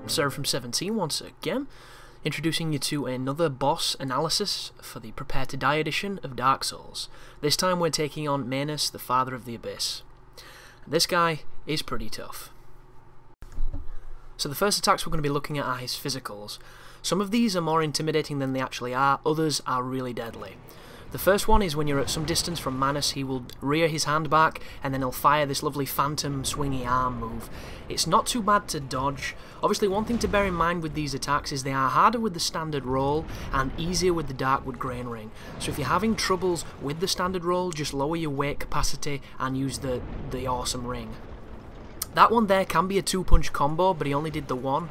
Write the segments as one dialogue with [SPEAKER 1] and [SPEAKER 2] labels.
[SPEAKER 1] Sarah from 17 once again, introducing you to another boss analysis for the Prepare to Die edition of Dark Souls. This time we're taking on Manus, the Father of the Abyss. This guy is pretty tough. So the first attacks we're going to be looking at are his physicals. Some of these are more intimidating than they actually are, others are really deadly. The first one is when you're at some distance from Manus, he will rear his hand back and then he'll fire this lovely phantom swingy arm move. It's not too bad to dodge. Obviously one thing to bear in mind with these attacks is they are harder with the standard roll and easier with the Darkwood Grain Ring. So if you're having troubles with the standard roll, just lower your weight capacity and use the awesome ring. That one there can be a 2-punch combo, but he only did the one.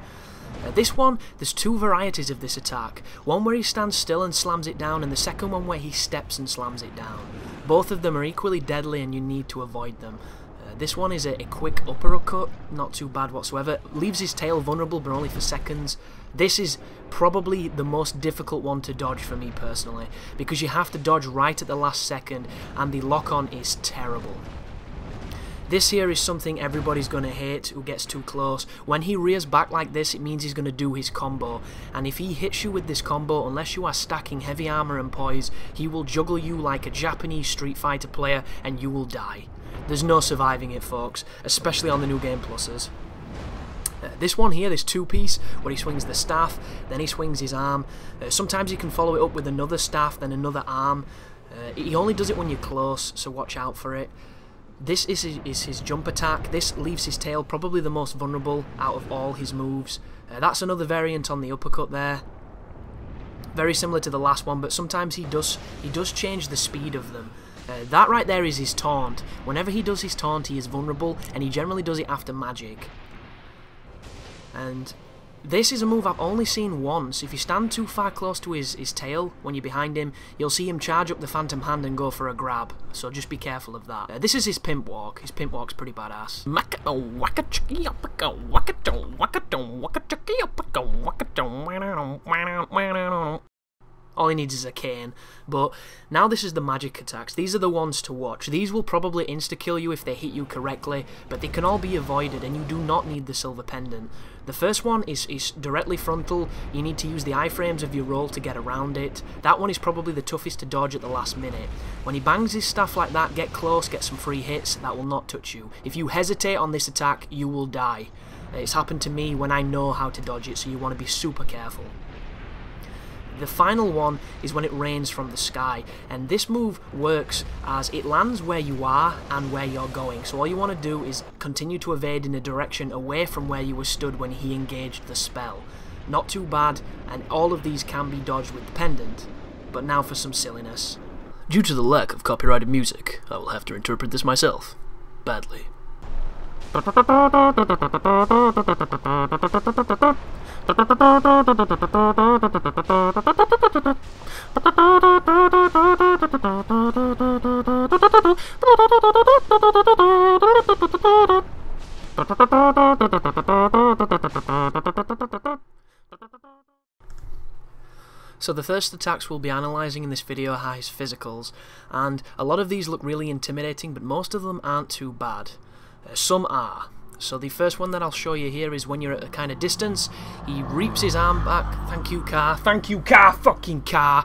[SPEAKER 1] This one, there's two varieties of this attack. One where he stands still and slams it down, and the second one where he steps and slams it down. Both of them are equally deadly and you need to avoid them. This one is a quick uppercut, not too bad whatsoever. Leaves his tail vulnerable but only for seconds. This is probably the most difficult one to dodge for me personally, because you have to dodge right at the last second and the lock-on is terrible. This here is something everybody's going to hate who gets too close. When he rears back like this, it means he's going to do his combo. And if he hits you with this combo, unless you are stacking heavy armor and poise, he will juggle you like a Japanese Street Fighter player and you will die. There's no surviving it, folks, especially on the New Game Pluses. This one here, this two-piece, where he swings the staff, then he swings his arm. Sometimes he can follow it up with another staff, then another arm. He only does it when you're close, so watch out for it. This is his jump attack. This leaves his tail probably the most vulnerable out of all his moves. That's another variant on the uppercut there. Very similar to the last one, but sometimes he does change the speed of them. That right there is his taunt. Whenever he does his taunt, he is vulnerable, and he generally does it after magic. And this is a move I've only seen once. If you stand too far close to his tail when you're behind him, you'll see him charge up the phantom hand and go for a grab, so just be careful of that. This is his pimp walk. His pimp walk's pretty badass. All he needs is a cane. But now this is the magic attacks. These are the ones to watch. These will probably insta-kill you if they hit you correctly, but they can all be avoided and you do not need the silver pendant. The first one is directly frontal. You need to use the iframes of your roll to get around it. That one is probably the toughest to dodge at the last minute. When he bangs his staff like that, get close, get some free hits, that will not touch you. If you hesitate on this attack, you will die. It's happened to me when I know how to dodge it, so you want to be super careful. The final one is when it rains from the sky, and this move works as it lands where you are and where you're going. So all you want to do is continue to evade in a direction away from where you were stood when he engaged the spell. Not too bad, and all of these can be dodged with the pendant. But now for some silliness. Due to the lack of copyrighted music, I will have to interpret this myself. Badly. So the first attacks we'll be analysing in this video are his physicals, and a lot of these look really intimidating, but most of them aren't too bad. Some are. So the first one that I'll show you here is when you're at a kind of distance, he reaps his arm back. Thank you, car. Thank you, car. Fucking car.